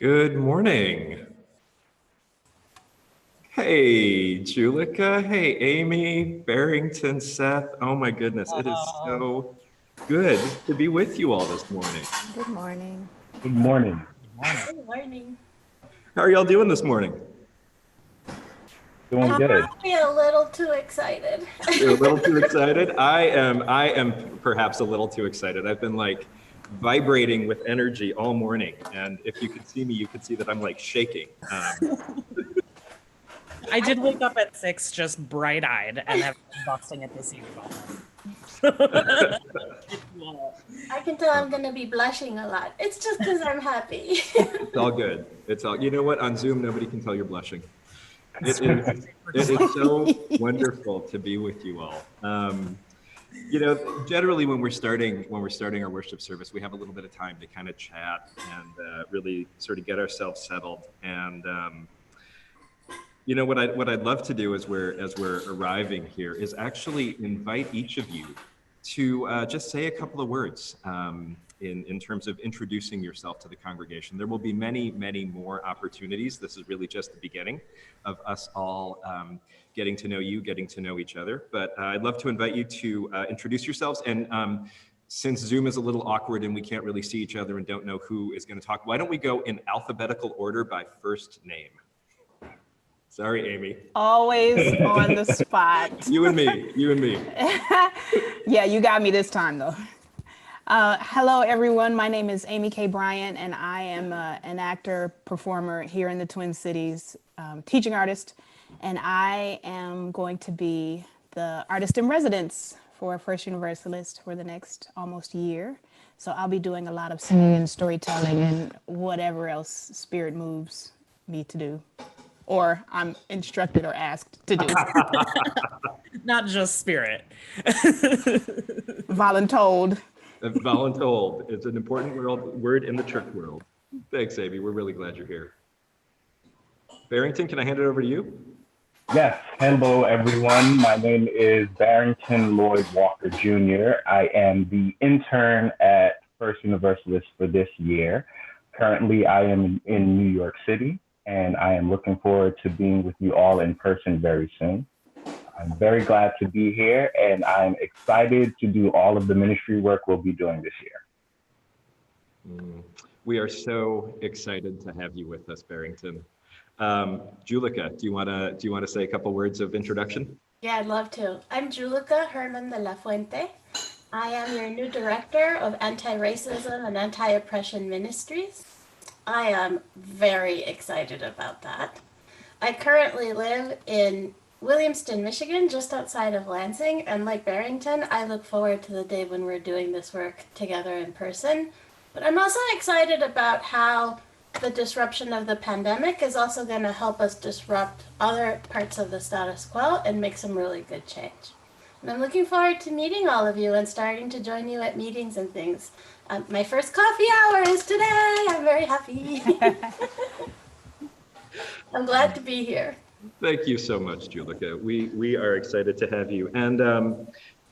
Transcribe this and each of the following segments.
Good morning. Hey, Julica. Hey, Amy, Barrington, Seth. Oh my goodness, it is so good to be with you all this morning. Good morning. Good morning. Good morning. How are y'all doing this morning? Doing good. Probably a little too excited. You're a little too excited? I am perhaps a little too excited. I've been like vibrating with energy all morning. And if you could see me, you could see that I'm like shaking. I did wake up at 6 just bright-eyed and have been busting at the seams all I can tell I'm going to be blushing a lot. It's just because I'm happy. It's all good. It's all, you know what? On Zoom, nobody can tell you're blushing. It is so wonderful to be with you all. You know, generally when we're starting our worship service, we have a little bit of time to kind of chat and really sort of get ourselves settled. And you know what I'd love to do as we're arriving here is actually invite each of you to just say a couple of words in terms of introducing yourself to the congregation. There will be many more opportunities. This is really just the beginning of us all getting to know you, getting to know each other. But I'd love to invite you to introduce yourselves. And since Zoom is a little awkward and we can't really see each other and don't know who is going to talk, why don't we go in alphabetical order by first name? Sorry, Amy. Always on the spot. You and me. Yeah, you got me this time though. Hello, everyone. My name is Amy K. Bryant, and I am an actor, performer here in the Twin Cities, teaching artist, and I am going to be the artist in residence for First Universalist for the next almost year. So I'll be doing a lot of singing and storytelling and whatever else Spirit moves me to do, or I'm instructed or asked to do. Not just Spirit. Voluntold. Voluntold. It's an important word in the church world. Thanks, Amy. We're really glad you're here. Barrington, can I hand it over to you? Yes. Hello, everyone. My name is Barrington Lloyd Walker Jr. I am the intern at First Universalist for this year. Currently, I am in New York City, and I am looking forward to being with you all in person very soon. I'm very glad to be here, and I'm excited to do all of the ministry work we'll be doing this year. We are so excited to have you with us, Barrington. Julica, do you want to say a couple words of introduction? Yeah, I'd love to. I'm Julica Herman de la Fuente. I am your new director of anti-racism and anti-oppression ministries. I am very excited about that. I currently live in Williamston, Michigan, just outside of Lansing, and like Barrington, I look forward to the day when we're doing this work together in person. But I'm also excited about how the disruption of the pandemic is also going to help us disrupt other parts of the status quo and make some really good change. And I'm looking forward to meeting all of you and starting to join you at meetings and things. My first coffee hour is today. I'm very happy. I'm glad to be here. Thank you so much, Julica. We are excited to have you. And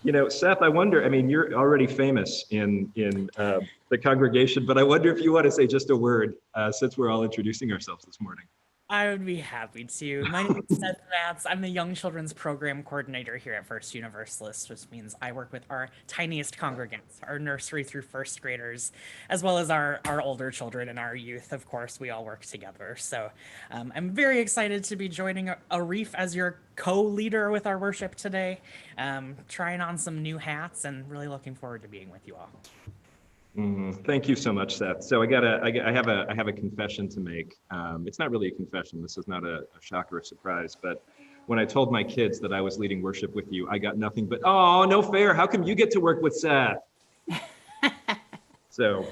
you know, Seth, I wonder, I mean, you're already famous in the congregation, but I wonder if you want to say just a word since we're all introducing ourselves this morning. I would be happy to. My name is Seth Matz. I'm the Young Children's Program Coordinator here at First Universalist, which means I work with our tiniest congregants, our nursery through first graders, as well as our older children and our youth. Of course, we all work together. So I'm very excited to be joining Arif as your co-leader with our worship today, trying on some new hats and really looking forward to being with you all. Thank you so much, Seth. So I have a confession to make. It's not really a confession. This is not a shock or a surprise, but when I told my kids that I was leading worship with you, I got nothing but, oh, no fair. How come you get to work with Seth? So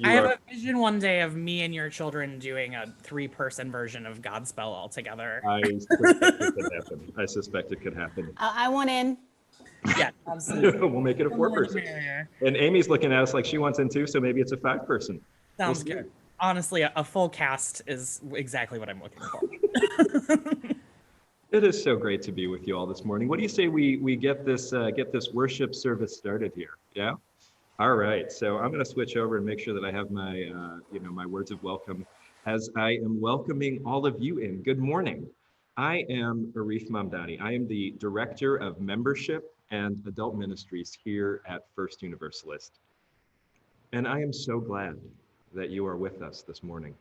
I have a vision one day of me and your children doing a 3-person version of Godspell all together. I suspect it could happen. I suspect it could happen. I want in. Yeah, absolutely. We'll make it a 4-person. And Amy's looking at us like she wants in too, so maybe it's a 5-person. Sounds good. Honestly, a full cast is exactly what I'm looking for. It is so great to be with you all this morning. What do you say we get this worship service started here? Yeah. All right. So I'm going to switch over and make sure that I have my my words of welcome as I am welcoming all of you in. Good morning. I am Arif Mamdani. I am the Director of Membership and Adult Ministries here at First Universalist. And I am so glad that you are with us this morning.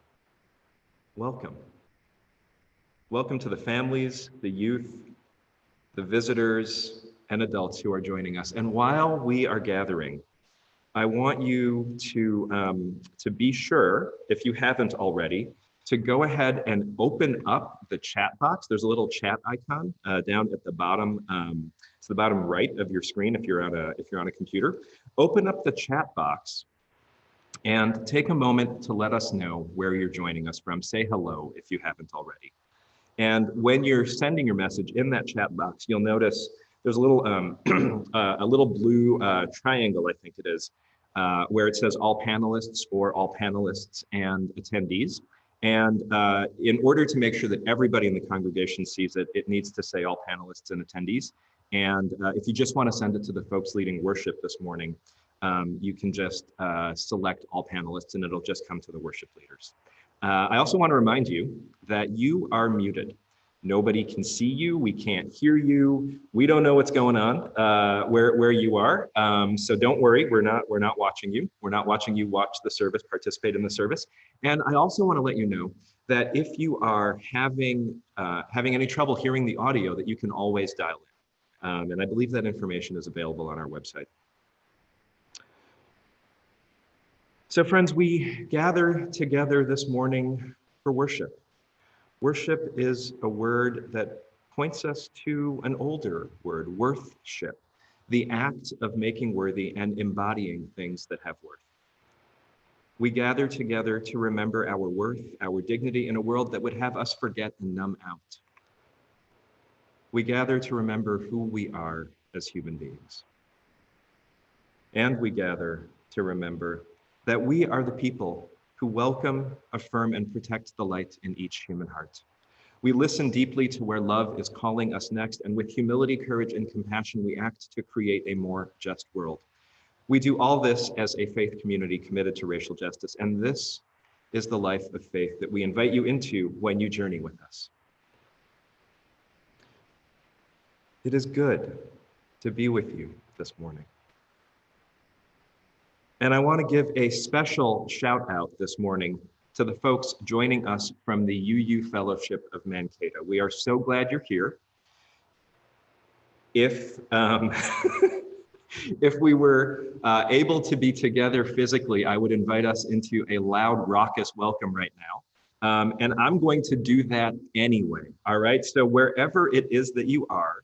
Welcome. Welcome to the families, the youth, the visitors, and adults who are joining us. And while we are gathering, I want you to be sure, if you haven't already, to go ahead and open up the chat box. There's a little chat icon down at the bottom. It's the bottom right of your screen if you're on a computer. Open up the chat box and take a moment to let us know where you're joining us from. Say hello if you haven't already. And when you're sending your message in that chat box, you'll notice there's a little blue triangle, I think it is, where it says all panelists or all panelists and attendees. And in order to make sure that everybody in the congregation sees it, it needs to say all panelists and attendees. And if you just want to send it to the folks leading worship this morning, you can just select all panelists and it'll just come to the worship leaders. I also want to remind you that you are muted. Nobody can see you. We can't hear you. We don't know what's going on where you are. So don't worry. We're not watching you. We're not watching you watch the service, participate in the service. And I also want to let you know that if you are having any trouble hearing the audio, that you can always dial in. And I believe that information is available on our website. So friends, we gather together this morning for worship. Worship is a word that points us to an older word, worthship, the act of making worthy and embodying things that have worth. We gather together to remember our worth, our dignity in a world that would have us forget and numb out. We gather to remember who we are as human beings. And we gather to remember that we are the people who welcome, affirm, and protect the light in each human heart. We listen deeply to where love is calling us next, and with humility, courage, and compassion, we act to create a more just world. We do all this as a faith community committed to racial justice, and this is the life of faith that we invite you into when you journey with us. It is good to be with you this morning. And I want to give a special shout out this morning to the folks joining us from the UU Fellowship of Mankato. We are so glad you're here. If we were able to be together physically, I would invite us into a loud, raucous welcome right now. And I'm going to do that anyway, all right? So wherever it is that you are,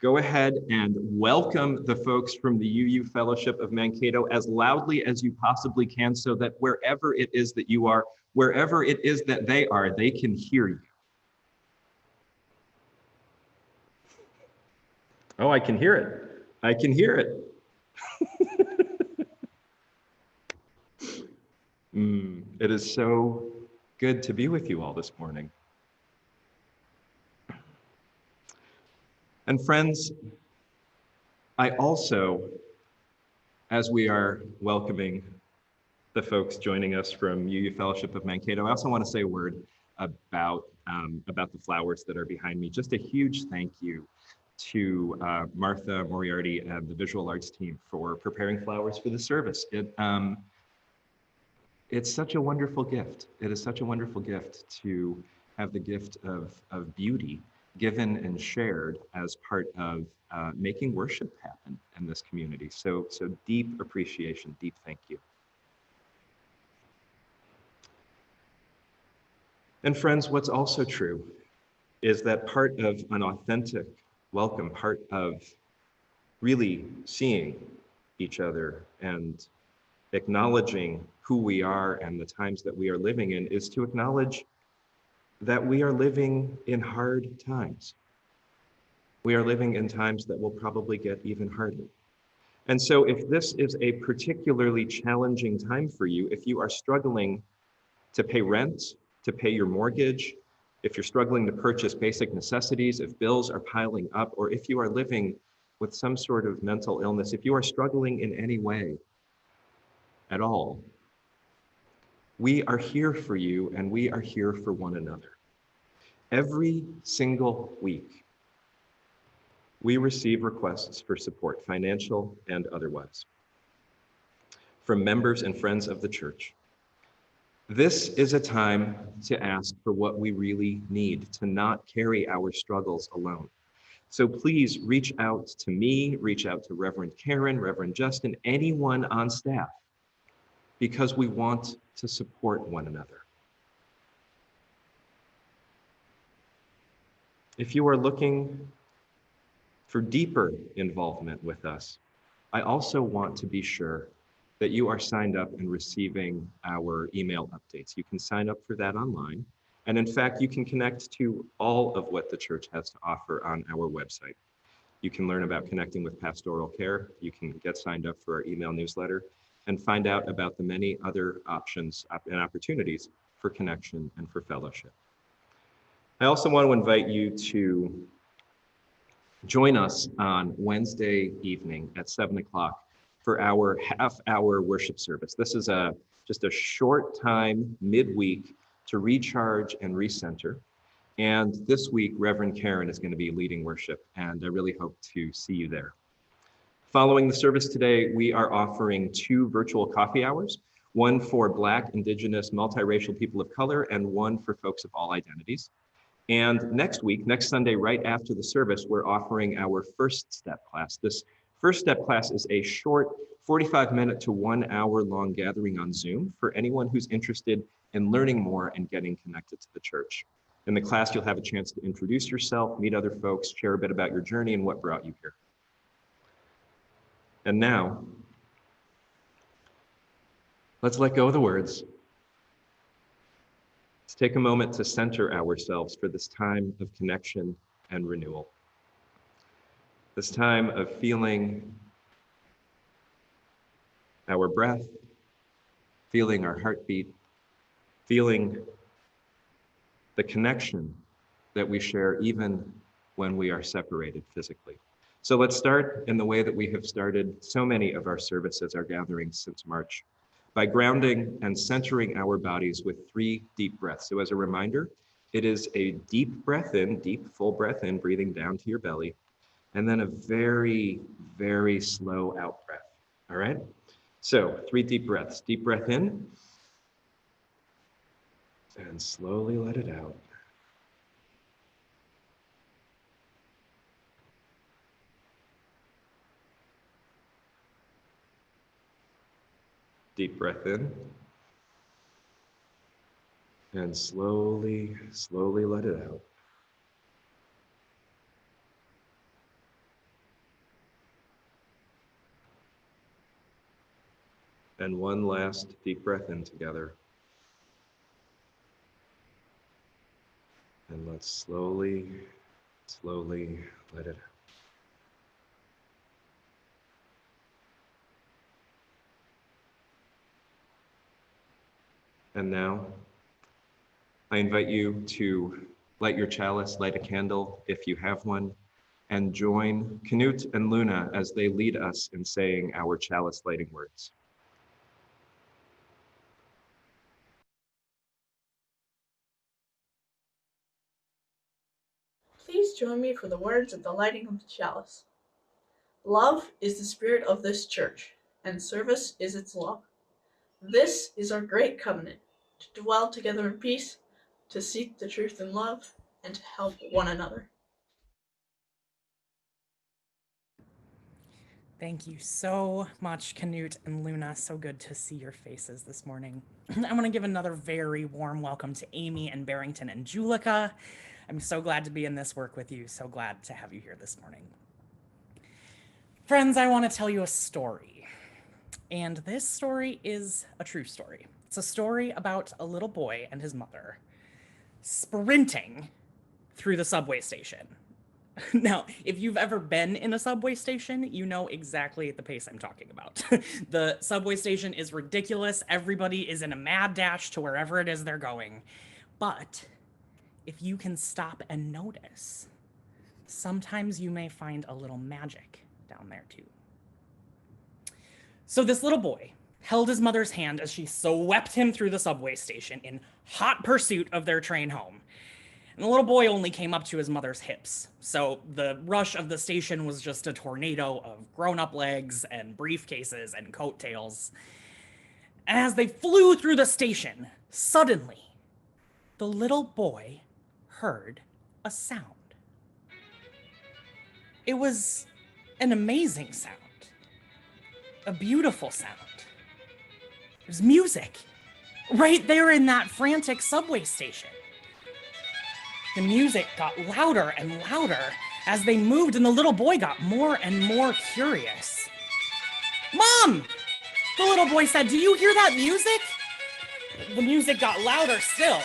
go ahead and welcome the folks from the UU Fellowship of Mankato as loudly as you possibly can so that wherever it is that you are, wherever it is that they are, they can hear you. Oh, I can hear it. I can hear it. It is so good to be with you all this morning. And friends, I also, as we are welcoming the folks joining us from UU Fellowship of Mankato, I also want to say a word about the flowers that are behind me. Just a huge thank you to Martha Moriarty and the visual arts team for preparing flowers for the service. It's such a wonderful gift. It is such a wonderful gift to have the gift of beauty given and shared as part of making worship happen in this community. So deep appreciation, deep thank you. And friends, what's also true is that part of an authentic welcome, part of really seeing each other and acknowledging who we are and the times that we are living in is to acknowledge that we are living in hard times. We are living in times that will probably get even harder. And so if this is a particularly challenging time for you, if you are struggling to pay rent, to pay your mortgage, if you're struggling to purchase basic necessities, if bills are piling up, or if you are living with some sort of mental illness, if you are struggling in any way at all, We are here for you, and we are here for one another. Every single week, we receive requests for support, financial and otherwise, from members and friends of the church. This is a time to ask for what we really need, to not carry our struggles alone. So please reach out to me, reach out to Reverend Karen, Reverend Justin, anyone on staff, because we want to support one another. If you are looking for deeper involvement with us, I also want to be sure that you are signed up and receiving our email updates. You can sign up for that online. And in fact, you can connect to all of what the church has to offer on our website. You can learn about connecting with pastoral care. You can get signed up for our email newsletter and find out about the many other options and opportunities for connection and for fellowship. I also want to invite you to join us on Wednesday evening at 7 o'clock for our half-hour worship service. This is just a short time midweek to recharge and recenter. And this week, Reverend Karen is going to be leading worship, and I really hope to see you there. Following the service today, we are offering 2 virtual coffee hours, one for Black, Indigenous, multiracial people of color, and one for folks of all identities. And next week, next Sunday, right after the service, we're offering our First Step class. This First Step class is a short 45-minute to 1 hour long gathering on Zoom for anyone who's interested in learning more and getting connected to the church. In the class, you'll have a chance to introduce yourself, meet other folks, share a bit about your journey and what brought you here. And now, let's let go of the words. Let's take a moment to center ourselves for this time of connection and renewal. This time of feeling our breath, feeling our heartbeat, feeling the connection that we share even when we are separated physically. So let's start in the way that we have started so many of our services, our gatherings since March, by grounding and centering our bodies with 3 deep breaths. So as a reminder, it is a deep breath in, deep full breath in, breathing down to your belly, and then a very, very slow out breath, all right? So 3 deep breaths. Deep breath in, and slowly let it out. Deep breath in, and slowly, slowly let it out. And one last deep breath in together. And let's slowly, slowly let it out. And now, I invite you to light your chalice, light a candle if you have one, and join Knut and Luna as they lead us in saying our chalice lighting words. Please join me for the words of the lighting of the chalice. Love is the spirit of this church, and service is its law. This is our great covenant, to dwell together in peace, to seek the truth in love, and to help one another. Thank you so much, Knut and Luna. So good to see your faces this morning. I want to give another very warm welcome to Amy and Barrington and Julica. I'm so glad to be in this work with you. So glad to have you here this morning. Friends, I want to tell you a story. And this story is a true story. It's a story about a little boy and his mother sprinting through the subway station. Now, if you've ever been in a subway station, you know exactly the pace I'm talking about. The subway station is ridiculous. Everybody is in a mad dash to wherever it is they're going. But if you can stop and notice, sometimes you may find a little magic down there too. So this little boy held his mother's hand as she swept him through the subway station in hot pursuit of their train home. And the little boy only came up to his mother's hips, so the rush of the station was just a tornado of grown-up legs and briefcases and coattails. And as they flew through the station, suddenly, the little boy heard a sound. It was an amazing sound, a beautiful sound. It was music, right there in that frantic subway station. The music got louder and louder as they moved, and the little boy got more and more curious. "Mom!" the little boy said, "Do you hear that music?" The music got louder still.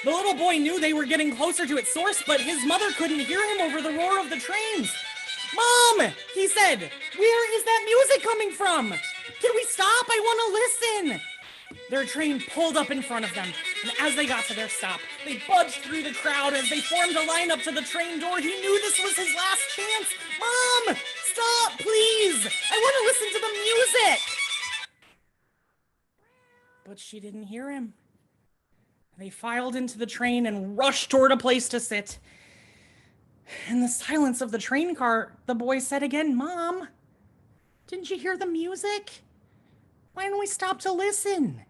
The little boy knew they were getting closer to its source, but his mother couldn't hear him over the roar of the trains. "Mom!" he said, "where is that music coming from? Can we stop? I want to listen." Their train pulled up in front of them, and as they got to their stop, they budged through the crowd as they formed a line up to the train door. He knew this was his last chance. "Mom, stop, please! I want to listen to the music!" But she didn't hear him. They filed into the train and rushed toward a place to sit. In the silence of the train car, the boy said again, "Mom, didn't you hear the music? Why didn't we stop to listen?"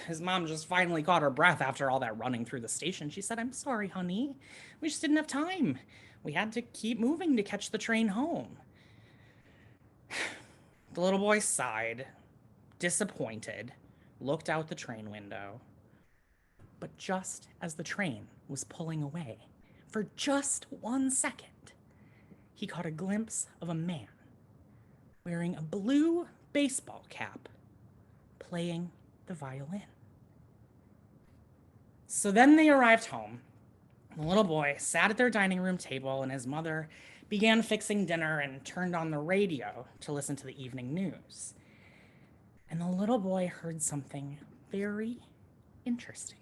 His mom just finally caught her breath after all that running through the station. She said, "I'm sorry, honey. We just didn't have time. We had to keep moving to catch the train home." The little boy sighed, disappointed, looked out the train window. But just as the train was pulling away, for just 1 second, he caught a glimpse of a man wearing a blue baseball cap, playing the violin. So then they arrived home. The little boy sat at their dining room table, and his mother began fixing dinner and turned on the radio to listen to the evening news. And the little boy heard something very interesting.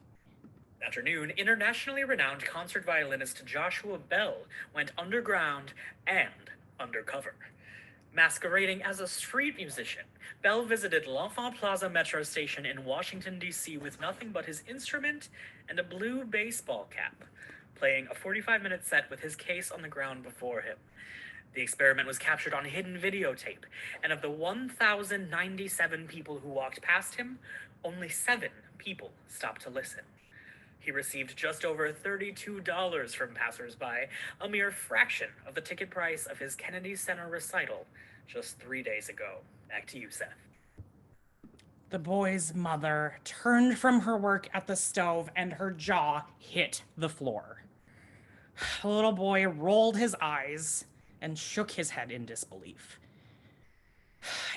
Afternoon, internationally renowned concert violinist Joshua Bell went underground and undercover. Masquerading as a street musician, Bell visited L'Enfant Plaza metro station in Washington, D.C. with nothing but his instrument and a blue baseball cap, playing a 45-minute set with his case on the ground before him. The experiment was captured on hidden videotape, and of the 1,097 people who walked past him, only 7 people stopped to listen. He received just over $32 from passersby, a mere fraction of the ticket price of his Kennedy Center recital just 3 days ago. Back to you, Seth. The boy's mother turned from her work at the stove, and her jaw hit the floor. The little boy rolled his eyes and shook his head in disbelief.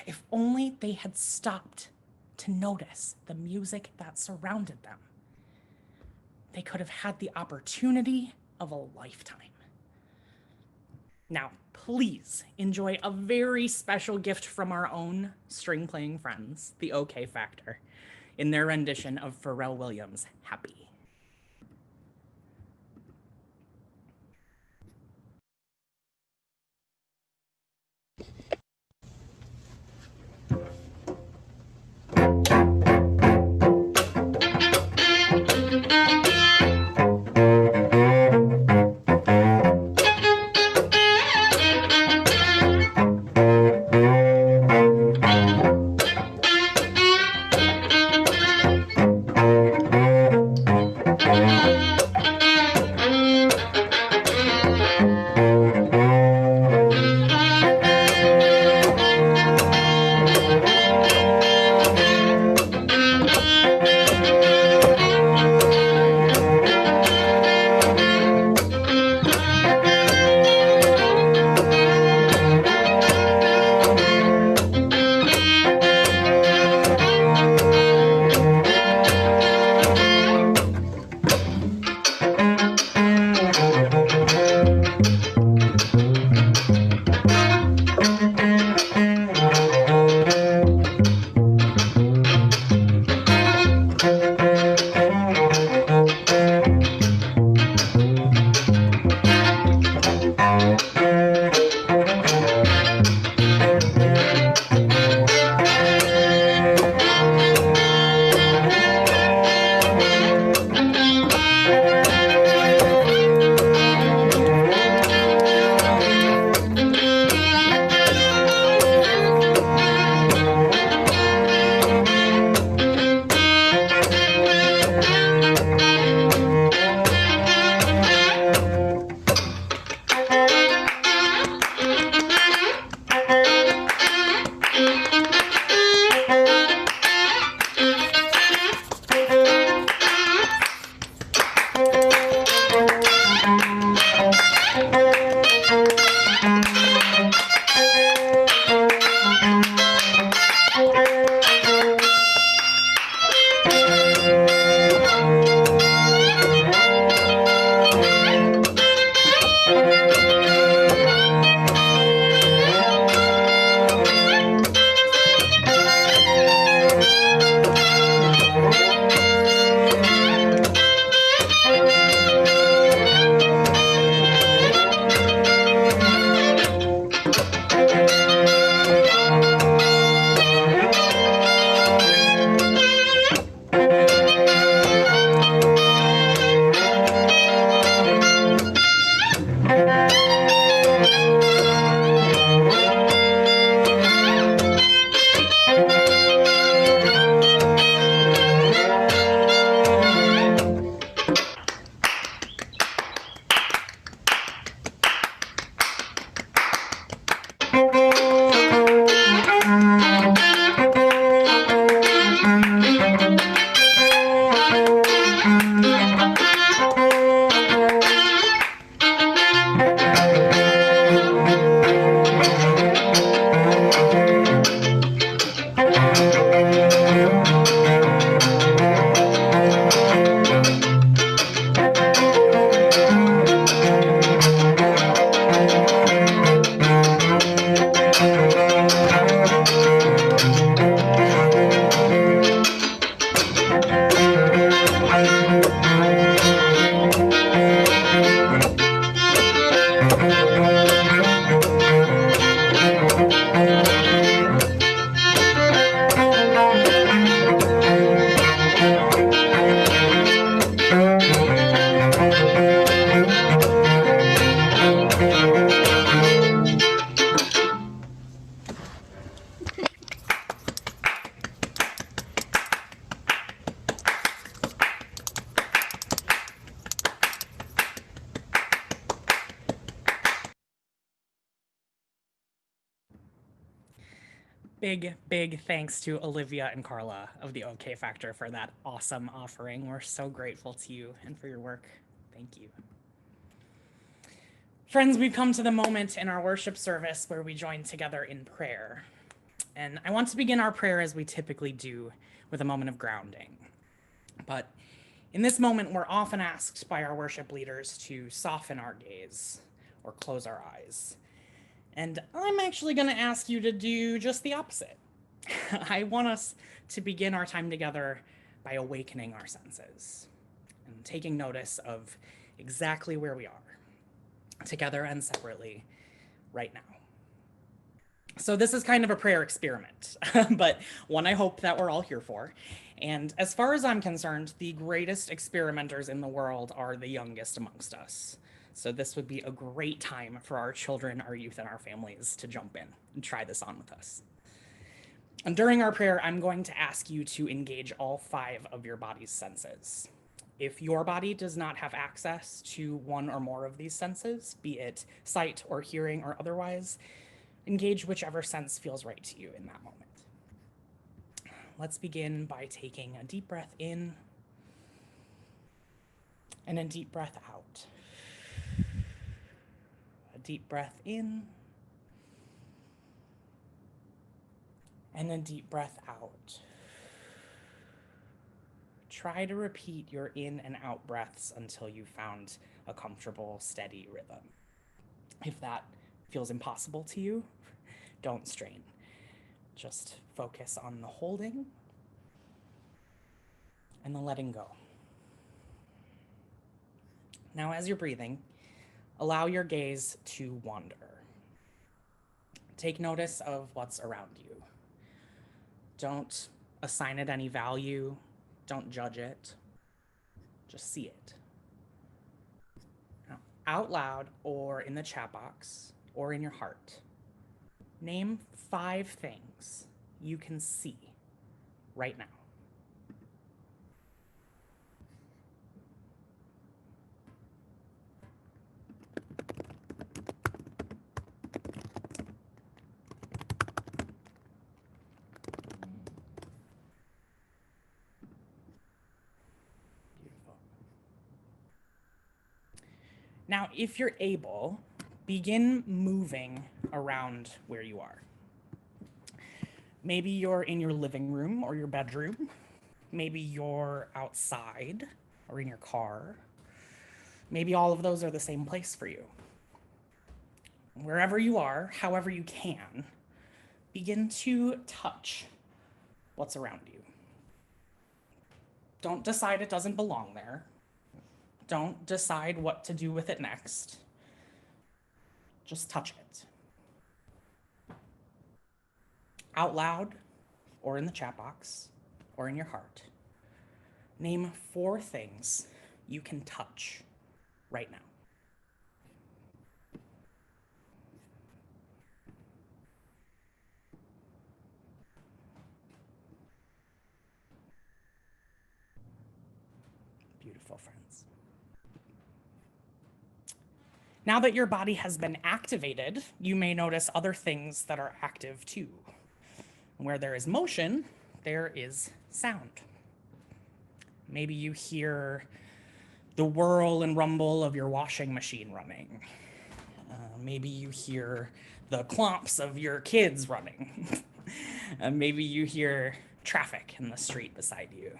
If only they had stopped to notice the music that surrounded them, they could have had the opportunity of a lifetime. Now, please enjoy a very special gift from our own string-playing friends, the OK Factor, in their rendition of Pharrell Williams' Happy. big thanks to Olivia and Carla of the OK Factor for that awesome offering. We're so grateful to you and for your work. Thank you. Friends, we've come to the moment in our worship service where we join together in prayer. And I want to begin our prayer as we typically do, with a moment of grounding. But in this moment, we're often asked by our worship leaders to soften our gaze or close our eyes. And I'm actually going to ask you to do just the opposite. I want us to begin our time together by awakening our senses and taking notice of exactly where we are, together and separately, right now. So this is kind of a prayer experiment, but one I hope that we're all here for. And as far as I'm concerned, the greatest experimenters in the world are the youngest amongst us. So this would be a great time for our children, our youth, and our families to jump in and try this on with us. And during our prayer, I'm going to ask you to engage all 5 of your body's senses. If your body does not have access to one or more of these senses, be it sight or hearing or otherwise, engage whichever sense feels right to you in that moment. Let's begin by taking a deep breath in and a deep breath out. A deep breath in and a deep breath out. Try to repeat your in and out breaths until you found a comfortable, steady rhythm. If that feels impossible to you, don't strain. Just focus on the holding and the letting go. Now, as you're breathing, allow your gaze to wander. Take notice of what's around you. Don't assign it any value. Don't judge it. Just see it. Now, out loud or in the chat box or in your heart, name 5 things you can see right now. Beautiful. Now, if you're able, begin moving around where you are. Maybe you're in your living room or your bedroom. Maybe you're outside or in your car. Maybe all of those are the same place for you. Wherever you are, however you can, begin to touch what's around you. Don't decide it doesn't belong there. Don't decide what to do with it next. Just touch it. Out loud, or in the chat box, or in your heart, name 4 things you can touch right now. Beautiful, friends. Now that your body has been activated, you may notice other things that are active too. Where there is motion, there is sound. Maybe you hear the whirl and rumble of your washing machine running. Maybe you hear the clomps of your kids running. Maybe you hear traffic in the street beside you.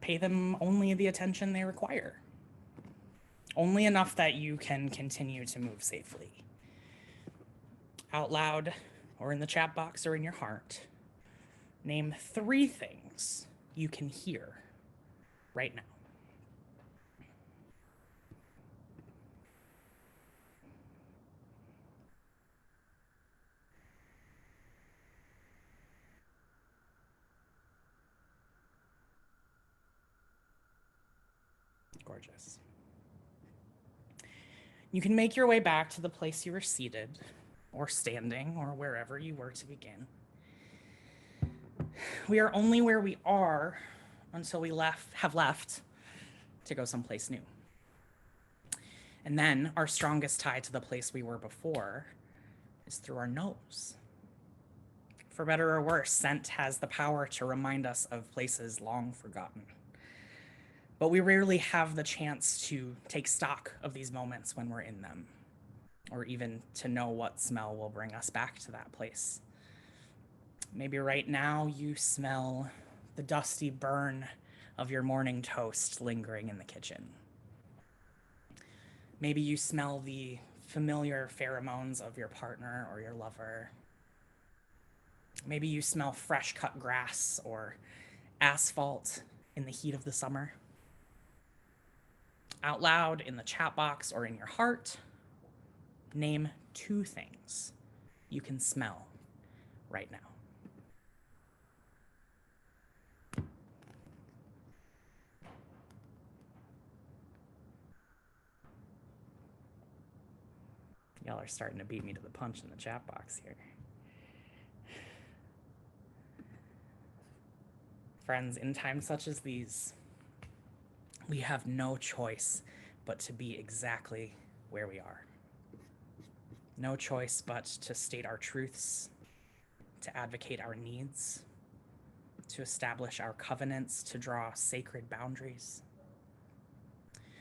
Pay them only the attention they require. Only enough that you can continue to move safely. Out loud, or in the chat box, or in your heart, name 3 things you can hear right now. Gorgeous. You can make your way back to the place you were seated, or standing, or wherever you were to begin. We are only where we are until we have left to go someplace new. And then our strongest tie to the place we were before is through our nose. For better or worse, scent has the power to remind us of places long forgotten. But we rarely have the chance to take stock of these moments when we're in them, or even to know what smell will bring us back to that place. Maybe right now you smell the dusty burn of your morning toast lingering in the kitchen. Maybe you smell the familiar pheromones of your partner or your lover. Maybe you smell fresh cut grass or asphalt in the heat of the summer. Out loud, in the chat box, or in your heart, name 2 things you can smell right now. Y'all are starting to beat me to the punch in the chat box here. Friends, in times such as these, we have no choice but to be exactly where we are. No choice but to state our truths, to advocate our needs, to establish our covenants, to draw sacred boundaries.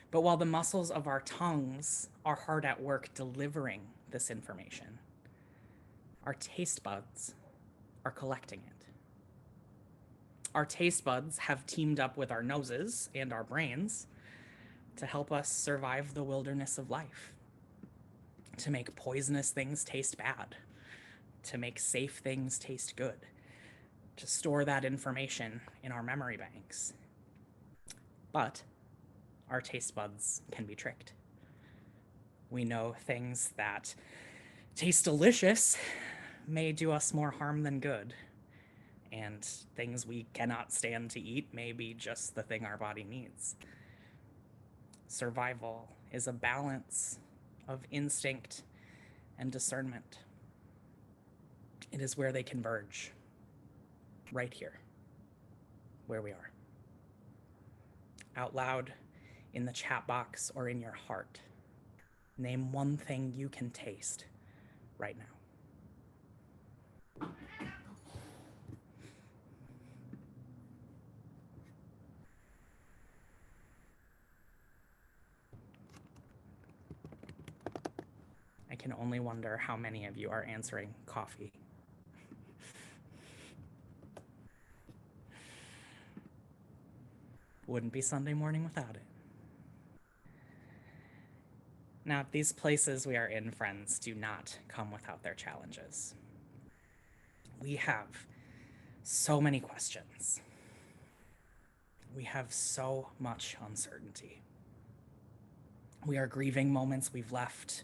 But while the muscles of our tongues are hard at work delivering this information, our taste buds are collecting it. Our taste buds have teamed up with our noses and our brains to help us survive the wilderness of life, to make poisonous things taste bad, to make safe things taste good, to store that information in our memory banks. But our taste buds can be tricked. We know things that taste delicious may do us more harm than good, and things we cannot stand to eat may be just the thing our body needs. Survival is a balance of instinct and discernment. It is where they converge, right here, where we are. Out loud, in the chat box, or in your heart, name 1 thing you can taste right now. I can only wonder how many of you are answering coffee. Wouldn't be Sunday morning without it. Now, these places we are in, friends, do not come without their challenges. We have so many questions. We have so much uncertainty. We are grieving moments we've left.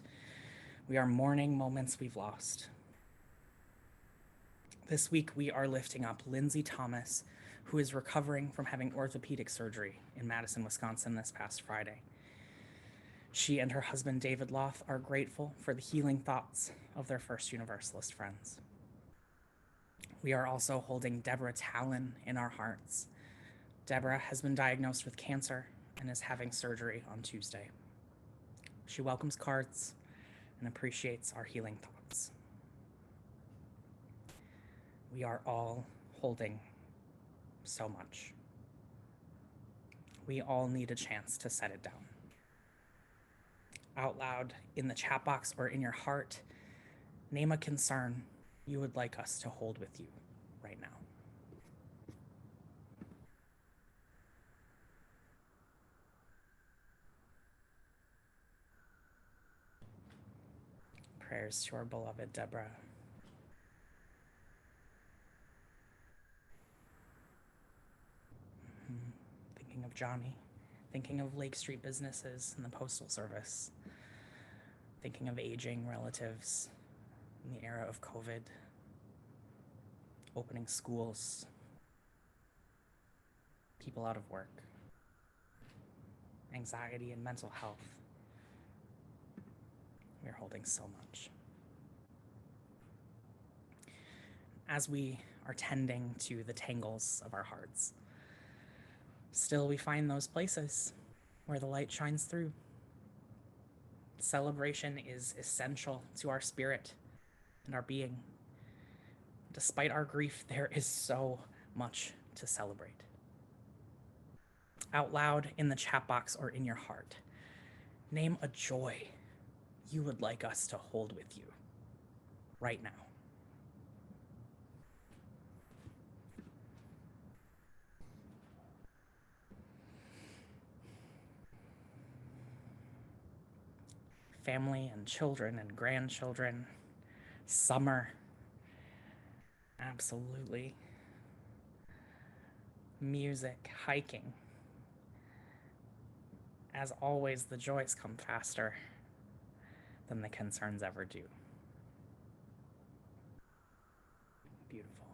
We are mourning moments we've lost. This week, we are lifting up Lindsay Thomas, who is recovering from having orthopedic surgery in Madison, Wisconsin this past Friday. She and her husband, David Loth, are grateful for the healing thoughts of their First Universalist friends. We are also holding Deborah Talon in our hearts. Deborah has been diagnosed with cancer and is having surgery on Tuesday. She welcomes cards and appreciates our healing thoughts. We are all holding so much. We all need a chance to set it down. Out loud, in the chat box or in your heart, name a concern you would like us to hold with you right now. Prayers to our beloved Deborah. Thinking of Johnny, thinking of Lake Street businesses and the Postal Service, thinking of aging relatives in the era of COVID, opening schools, people out of work, anxiety and mental health. We're holding so much. As we are tending to the tangles of our hearts, still we find those places where the light shines through. Celebration is essential to our spirit and our being. Despite our grief, there is so much to celebrate. Out loud in the chat box or in your heart, name a joy you would like us to hold with you right now. Family and children and grandchildren, summer, absolutely. Music, hiking. As always, the joys come faster than the concerns ever do. Beautiful.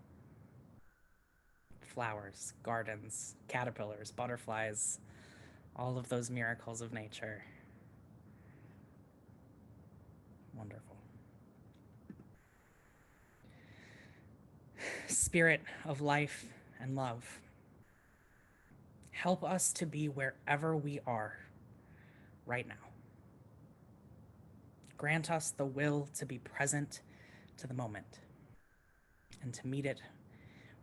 Flowers, gardens, caterpillars, butterflies, all of those miracles of nature. Wonderful. Spirit of life and love, help us to be wherever we are right now. Grant us the will to be present to the moment and to meet it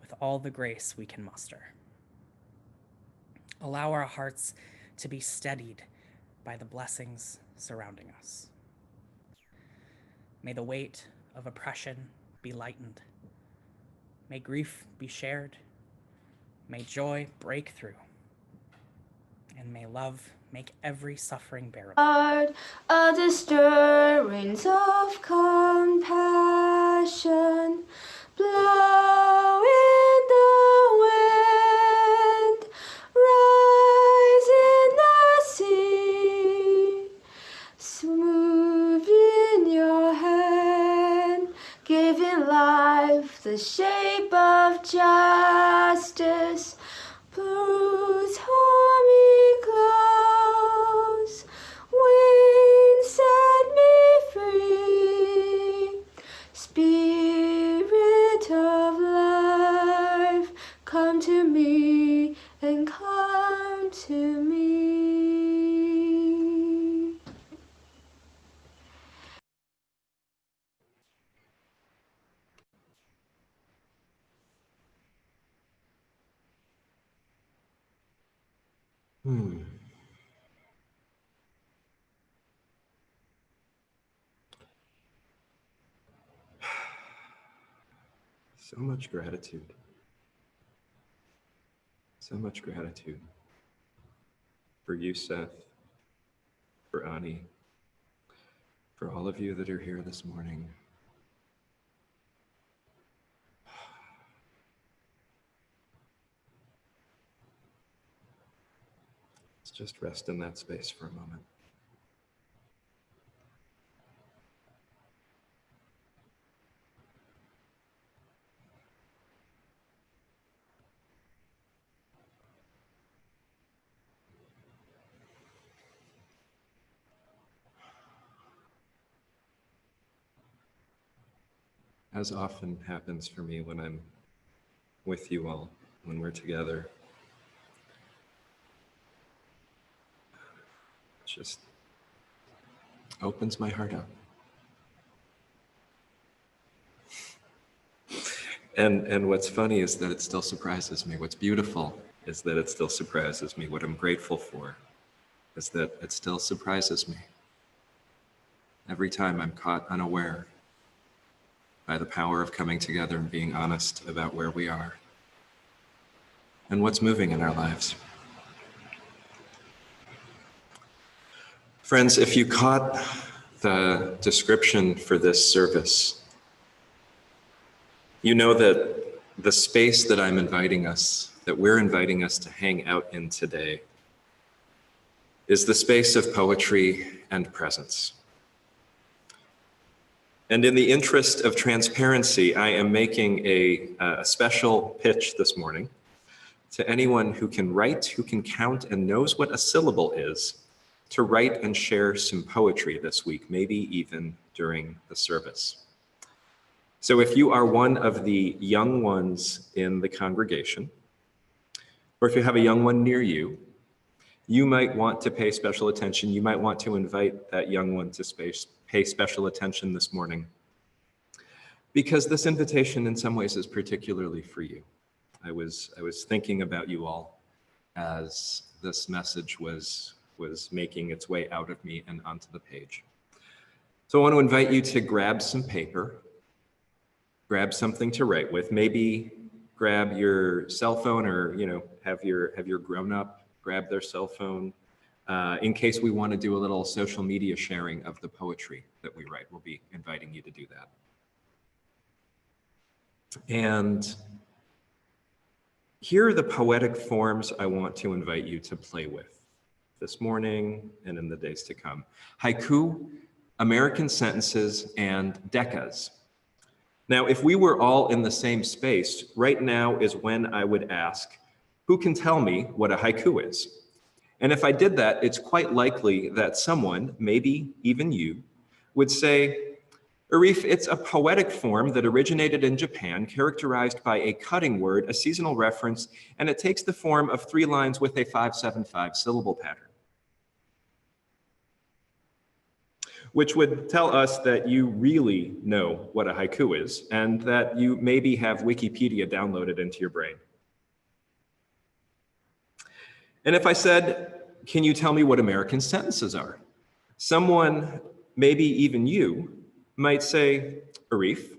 with all the grace we can muster. Allow our hearts to be steadied by the blessings surrounding us. May the weight of oppression be lightened. May grief be shared. May joy break through. And may love make every suffering bearable. Are the stirrings of compassion, blow in the wind, rise in the sea, smooth in your hand, giving life the shape of justice, bruise harmony close, wind set me free, Spirit of life, come to me and come to me. So much gratitude. So much gratitude for you, Seth, for Ani, for all of you that are here this morning. Let's just rest in that space for a moment. As often happens for me when I'm with you all, when we're together, it just opens my heart up. And what's funny is that it still surprises me. What's beautiful is that it still surprises me. What I'm grateful for is that it still surprises me. Every time I'm caught unaware by the power of coming together and being honest about where we are and what's moving in our lives. Friends, if you caught the description for this service, you know that the space that I'm inviting us, that we're inviting us to hang out in today, is the space of poetry and presence. And in the interest of transparency, I am making a special pitch this morning to anyone who can write, who can count, and knows what a syllable is, to write and share some poetry this week, maybe even during the service. So if you are one of the young ones in the congregation, or if you have a young one near you, you might want to pay special attention. You might want to invite that young one to pay special attention this morning, because this invitation in some ways is particularly for you. I was thinking about you all as this message was making its way out of me and onto the page. So I want to invite you to grab some paper, grab something to write with, maybe grab your cell phone, or have your grown-up grab their cell phone, in case we want to do a little social media sharing of the poetry that we write. We'll be inviting you to do that. And here are the poetic forms I want to invite you to play with this morning and in the days to come. Haiku, American sentences, and decas. Now, if we were all in the same space, right now is when I would ask, who can tell me what a haiku is? And if I did that, it's quite likely that someone, maybe even you, would say, Arif, it's a poetic form that originated in Japan, characterized by a cutting word, a seasonal reference, and it takes the form of 3 lines with a 5-7-5 syllable pattern. Which would tell us that you really know what a haiku is, and that you maybe have Wikipedia downloaded into your brain. And if I said, can you tell me what American sentences are? Someone, maybe even you, might say, Arif,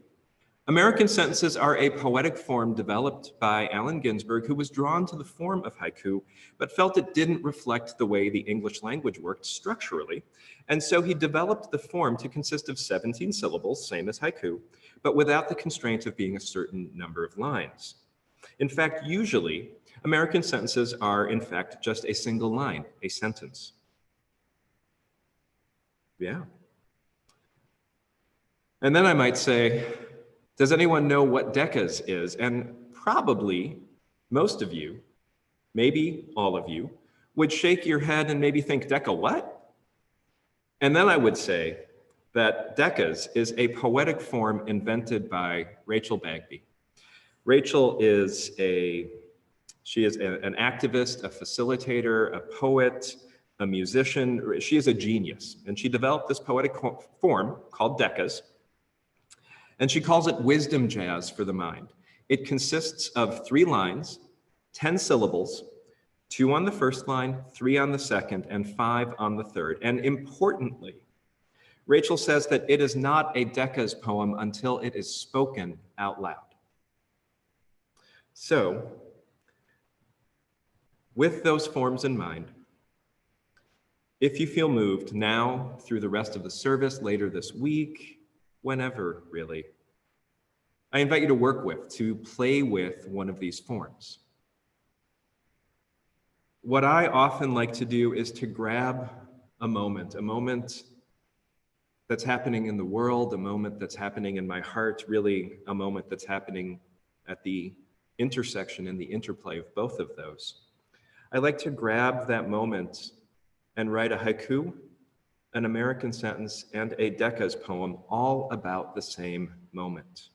American sentences are a poetic form developed by Allen Ginsberg, who was drawn to the form of haiku, but felt it didn't reflect the way the English language worked structurally. And so he developed the form to consist of 17 syllables, same as haiku, but without the constraint of being a certain number of lines. In fact, usually, American sentences are, in fact, just a single line, a sentence. Yeah. And then I might say, does anyone know what decas is? And probably most of you, maybe all of you, would shake your head and maybe think, Deca what? And then I would say that decas is a poetic form invented by Rachel Bagby. Rachel is an activist, a facilitator, a poet, a musician. She is a genius, and she developed this poetic form called decas, and she calls it wisdom jazz for the mind. It consists of 3 lines, 10 syllables, 2 on the first line, 3 on the second, and 5 on the third. And importantly, Rachel says that it is not a decas poem until it is spoken out loud. So, with those forms in mind, if you feel moved now, through the rest of the service, later this week, whenever really, I invite you to play with one of these forms. What I often like to do is to grab a moment that's happening in the world, a moment that's happening in my heart, really a moment that's happening at the intersection and the interplay of both of those. I like to grab that moment and write a haiku, an American sentence, and a decas poem, all about the same moment.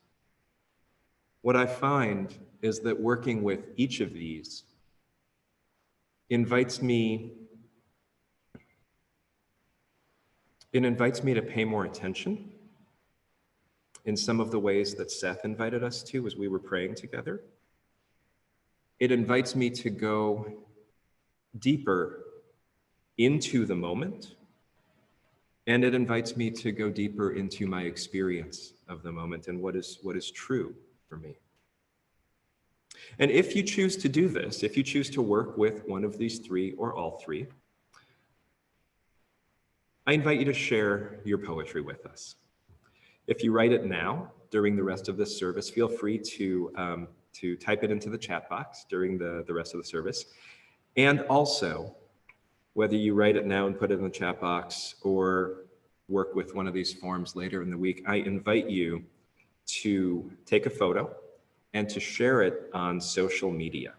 What I find is that working with each of these invites me to pay more attention in some of the ways that Seth invited us to as we were praying together. It invites me to go deeper into the moment, and it invites me to go deeper into my experience of the moment and what is true for me. And if you choose to do this, if you choose to work with one of these 3 or all 3, I invite you to share your poetry with us. If you write it now, during the rest of this service, feel free to type it into the chat box during the rest of the service. And also, whether you write it now and put it in the chat box or work with one of these forms later in the week, I invite you to take a photo and to share it on social media,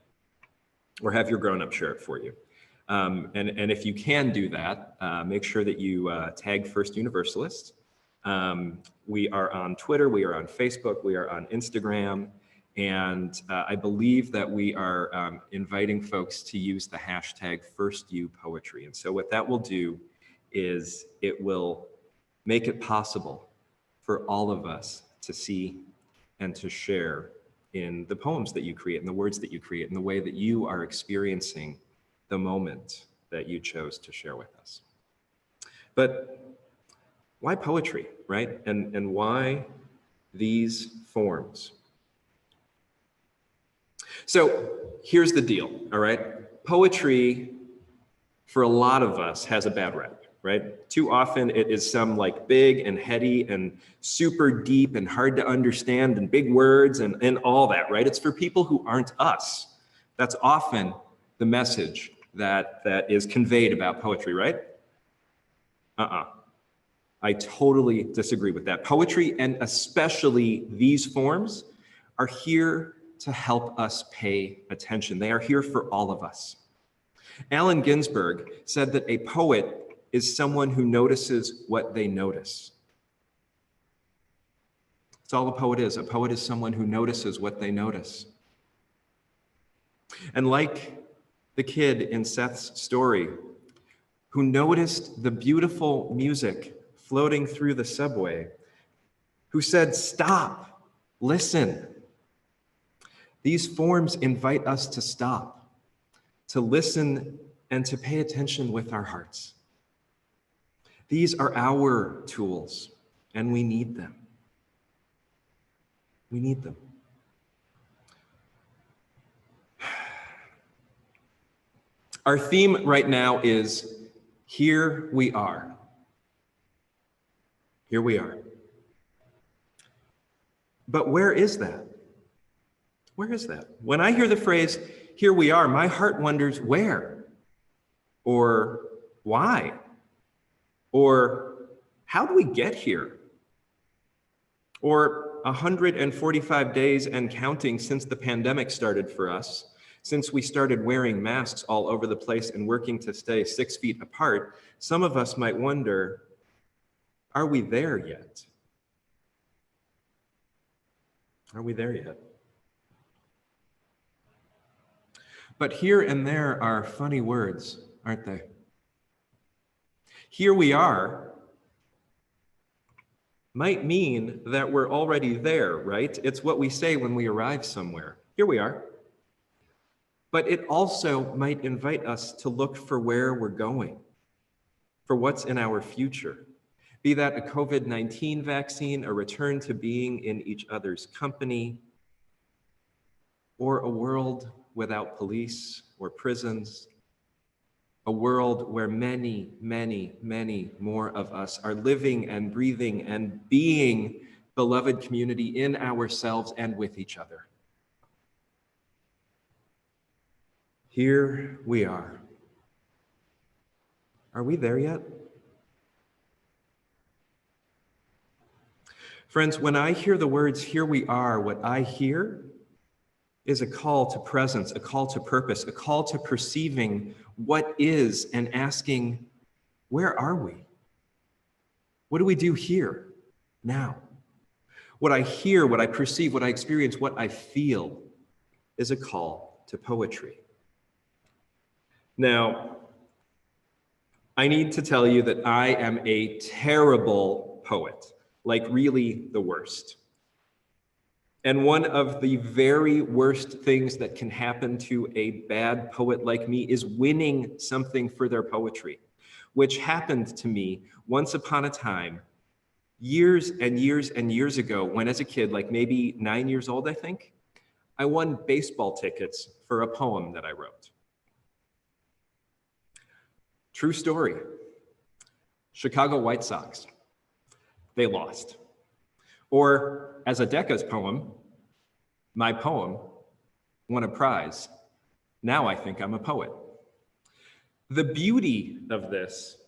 or have your grown-up share it for you. And if you can do that, make sure that you tag First Universalist. We are on Twitter, we are on Facebook, we are on Instagram, And I believe that we are inviting folks to use the hashtag #FirstYouPoetry. And so what that will do is it will make it possible for all of us to see and to share in the poems that you create, and the words that you create, and the way that you are experiencing the moment that you chose to share with us. But why poetry, right? And why these forms? So here's the deal, all right? Poetry, for a lot of us, has a bad rep, right? Too often it is some like big and heady and super deep and hard to understand and big words and all that, right? It's for people who aren't us. That's often the message that is conveyed about poetry, right? I totally disagree with that. Poetry, and especially these forms, are here to help us pay attention. They are here for all of us. Allen Ginsberg said that a poet is someone who notices what they notice. That's all a poet is. A poet is someone who notices what they notice. And like the kid in Seth's story, who noticed the beautiful music floating through the subway, who said, "Stop, listen." These forms invite us to stop, to listen, and to pay attention with our hearts. These are our tools, and we need them. We need them. Our theme right now is Here We Are. Here we are. But where is that? Where is that? When I hear the phrase, "Here we are," my heart wonders where, or why, or how do we get here? Or 145 days and counting since the pandemic started for us, since we started wearing masks all over the place and working to stay 6 feet apart, some of us might wonder, are we there yet? Are we there yet? But here and there are funny words, aren't they? Here we are might mean that we're already there, right? It's what we say when we arrive somewhere. Here we are. But it also might invite us to look for where we're going, for what's in our future. Be that a COVID-19 vaccine, a return to being in each other's company, or a world without police or prisons, a world where many, many, many more of us are living and breathing and being beloved community in ourselves and with each other. Here we are. Are we there yet? Friends, when I hear the words, "Here we are," what I hear is a call to presence, a call to purpose, a call to perceiving what is and asking, where are we? What do we do here, now? What I hear, what I perceive, what I experience, what I feel is a call to poetry. Now, I need to tell you that I am a terrible poet, like really the worst. And one of the very worst things that can happen to a bad poet like me is winning something for their poetry, which happened to me once upon a time, years and years and years ago, when as a kid, like maybe 9 years old, I think, I won baseball tickets for a poem that I wrote. True story. Chicago White Sox. They lost. Or as a Decca's poem, my poem won a prize. Now I think I'm a poet. The beauty of this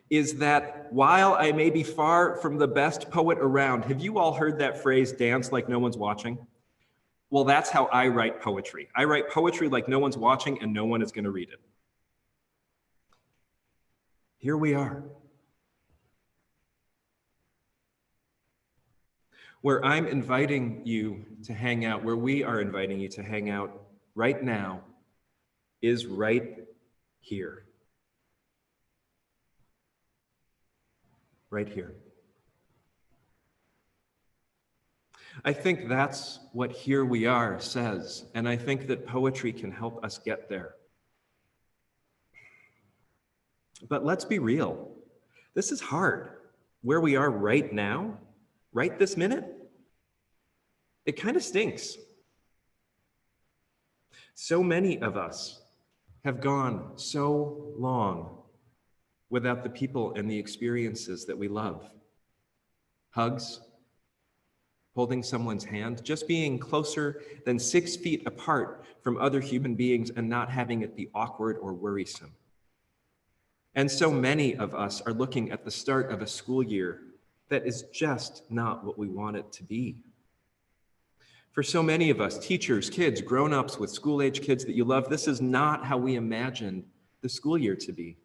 is that while I may be far from the best poet around, have you all heard that phrase, dance like no one's watching? Well, that's how I write poetry. I write poetry like no one's watching and no one is going to read it. Here we are. where I'm inviting you to hang out, where we are inviting you to hang out right now, is right here. Right here. I think that's what "Here We Are" says, and I think that poetry can help us get there. But let's be real. This is hard. Where we are right now, right this minute, it kind of stinks. So many of us have gone so long without the people and the experiences that we love. Hugs, holding someone's hand, just being closer than 6 feet apart from other human beings and not having it be awkward or worrisome. And so many of us are looking at the start of a school year that is just not what we want it to be. For so many of us, teachers, kids, grown-ups with school-age kids that you love, this is not how we imagined the school year to be.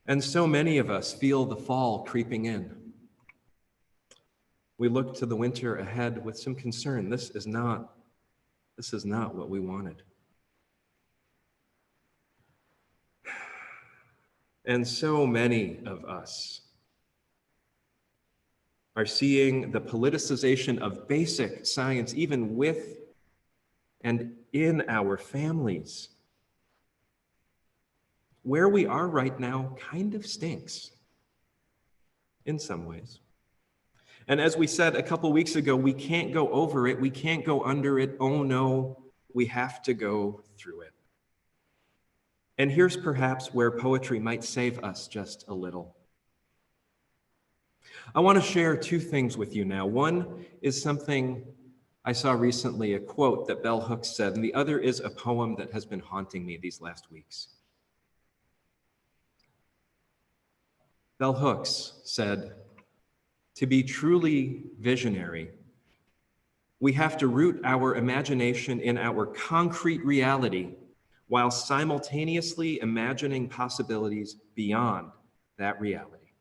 And so many of us feel the fall creeping in. We look to the winter ahead with some concern. This is not what we wanted. And so many of us are seeing the politicization of basic science, even with and in our families. Where we are right now kind of stinks in some ways. And as we said a couple weeks ago, we can't go over it, we can't go under it. Oh no, we have to go through it. And here's perhaps where poetry might save us just a little. I want to share 2 things with you now. One is something I saw recently, a quote that Bell Hooks said, and the other is a poem that has been haunting me these last weeks. Bell Hooks said, "To be truly visionary, we have to root our imagination in our concrete reality while simultaneously imagining possibilities beyond that reality."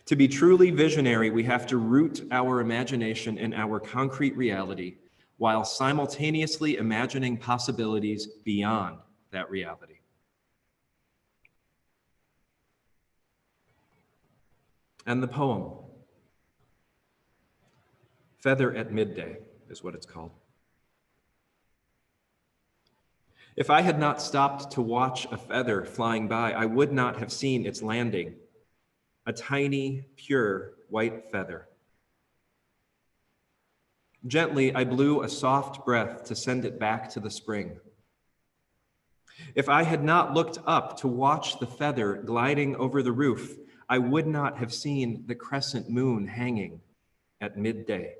To be truly visionary, we have to root our imagination in our concrete reality while simultaneously imagining possibilities beyond that reality. And the poem, "Feather at Midday," is what it's called. If I had not stopped to watch a feather flying by, I would not have seen its landing, a tiny, pure white feather. Gently, I blew a soft breath to send it back to the spring. If I had not looked up to watch the feather gliding over the roof, I would not have seen the crescent moon hanging at midday.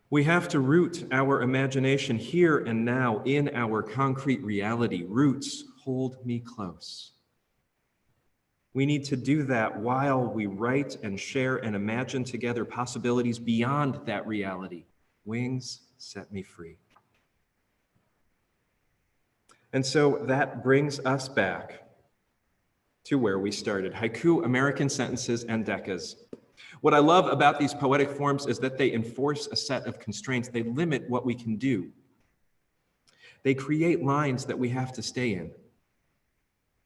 We have to root our imagination here and now in our concrete reality. Roots, hold me close. We need to do that while we write and share and imagine together possibilities beyond that reality. Wings, set me free. And so that brings us back to where we started. Haiku, American sentences, and decas. What I love about these poetic forms is that they enforce a set of constraints. They limit what we can do. They create lines that we have to stay in.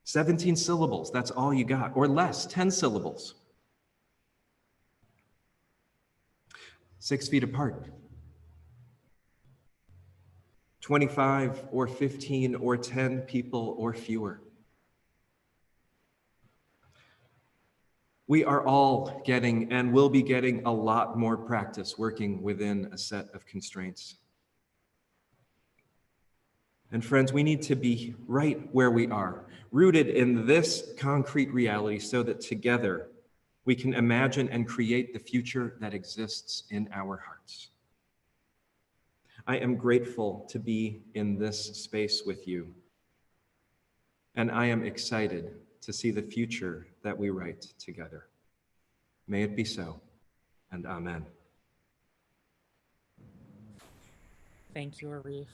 17 syllables, that's all you got, or less, 10 syllables. 6 feet apart. 25 or 15 or 10 people or fewer. We are all getting and will be getting a lot more practice working within a set of constraints. And friends, we need to be right where we are, rooted in this concrete reality so that together we can imagine and create the future that exists in our hearts. I am grateful to be in this space with you, and I am excited to see the future that we write together. May it be so, and amen. Thank you, Arif.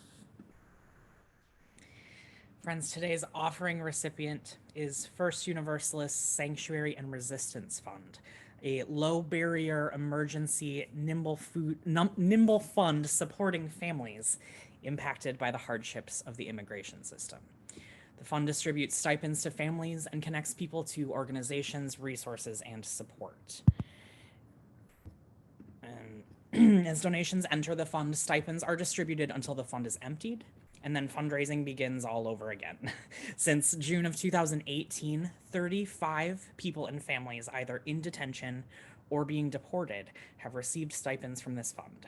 Friends, today's offering recipient is First Universalist Sanctuary and Resistance Fund, a low barrier emergency nimble fund supporting families impacted by the hardships of the immigration system. The fund distributes stipends to families and connects people to organizations, resources, and support. And as donations enter the fund, stipends are distributed until the fund is emptied, and then fundraising begins all over again. Since June of 2018, 35 people and families either in detention or being deported have received stipends from this fund,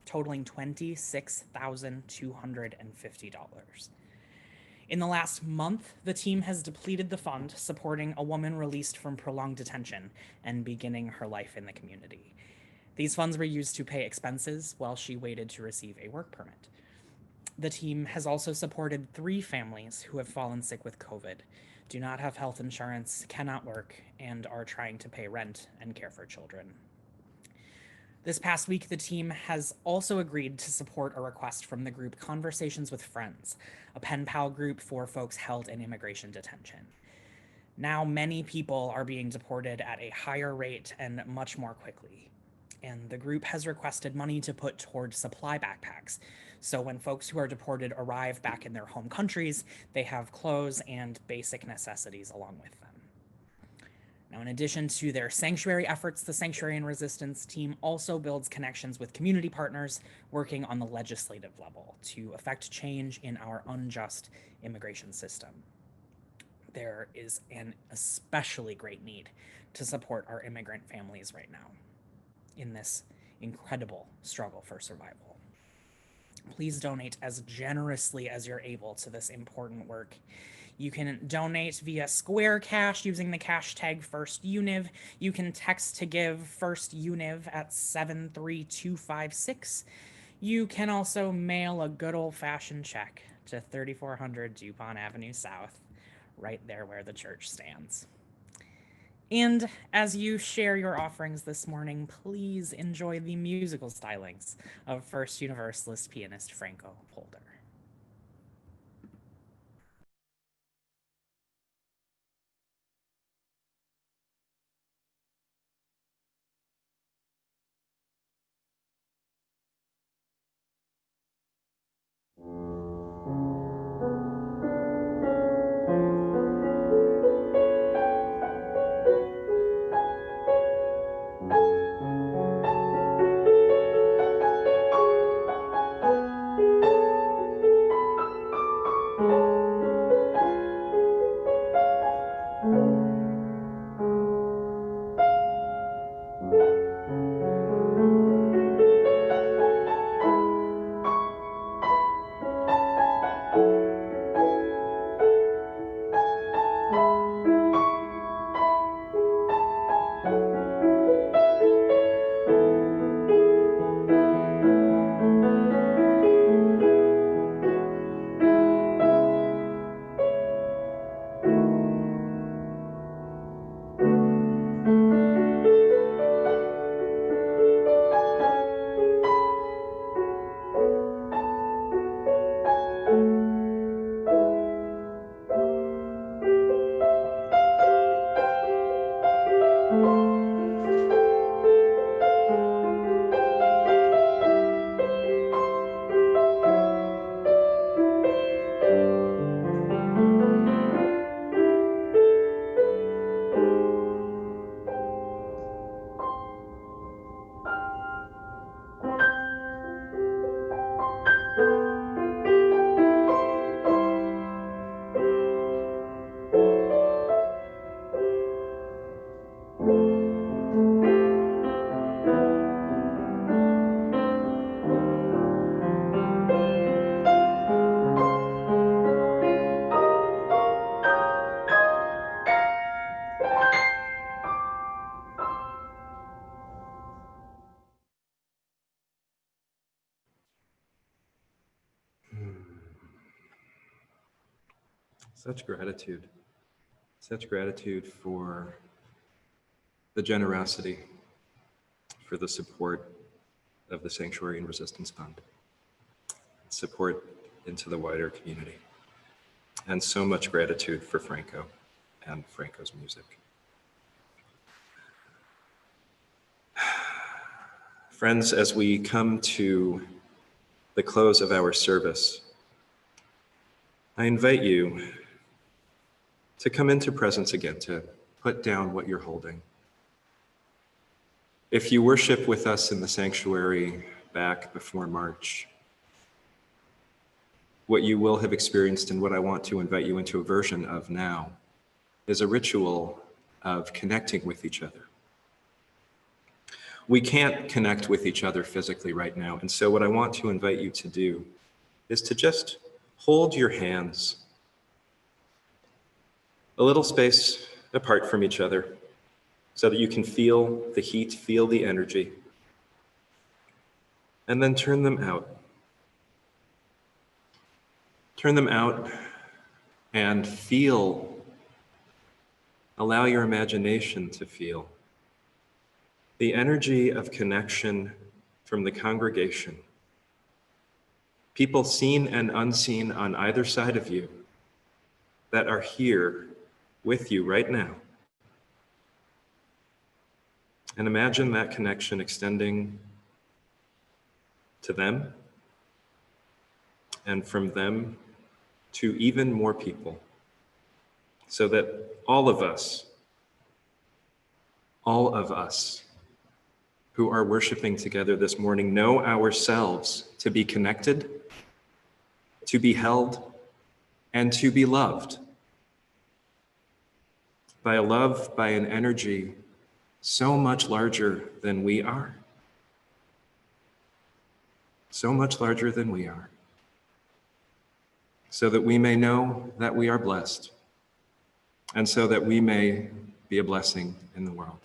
totaling $26,250. In the last month, the team has depleted the fund, supporting a woman released from prolonged detention and beginning her life in the community. These funds were used to pay expenses while she waited to receive a work permit. The team has also supported 3 families who have fallen sick with COVID, do not have health insurance, cannot work, and are trying to pay rent and care for children. This past week, the team has also agreed to support a request from the group Conversations with Friends, a pen pal group for folks held in immigration detention. Now, many people are being deported at a higher rate and much more quickly. And the group has requested money to put toward supply backpacks. So when folks who are deported arrive back in their home countries, they have clothes and basic necessities along with them. Now, in addition to their sanctuary efforts, the Sanctuary and Resistance team also builds connections with community partners working on the legislative level to affect change in our unjust immigration system. There is an especially great need to support our immigrant families right now in this incredible struggle for survival. Please donate as generously as you're able to this important work. You can donate via Square Cash using the hashtag FirstUniv. You can text to give FirstUniv at 73256. You can also mail a good old-fashioned check to 3400 DuPont Avenue South, right there where the church stands. And as you share your offerings this morning, please enjoy the musical stylings of First Universalist pianist Franco Holder. Such gratitude for the generosity, for the support of the Sanctuary and Resistance Fund. support into the wider community. And so much gratitude for Franco and Franco's music. Friends, as we come to the close of our service, I invite you to come into presence again, to put down what you're holding. If you worship with us in the sanctuary back before March, what you will have experienced and what I want to invite you into a version of now is a ritual of connecting with each other. We can't connect with each other physically right now, and so what I want to invite you to do is to just hold your hands a little space apart from each other so that you can feel the heat, feel the energy, and then turn them out. Turn them out and feel, allow your imagination to feel the energy of connection from the congregation. People seen and unseen on either side of you that are here with you right now. And imagine that connection extending to them and from them to even more people, so that all of us who are worshiping together this morning know ourselves to be connected, to be held, and to be loved by a love, by an energy so much larger than we are. So much larger than we are. So that we may know that we are blessed, and so that we may be a blessing in the world.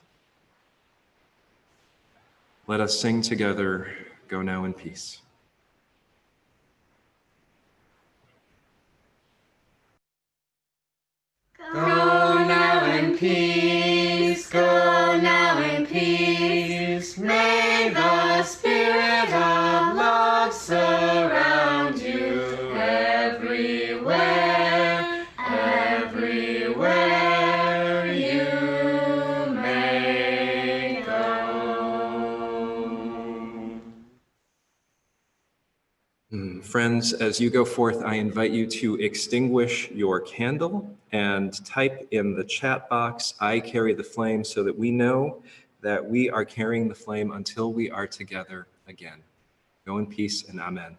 Let us sing together, Go Now in Peace. Go now in peace, go now in peace. May the spirit of love surround you everywhere, everywhere you may go. Friends, as you go forth, I invite you to extinguish your candle and type in the chat box, I carry the flame, so that we know that we are carrying the flame until we are together again. Go in peace and amen.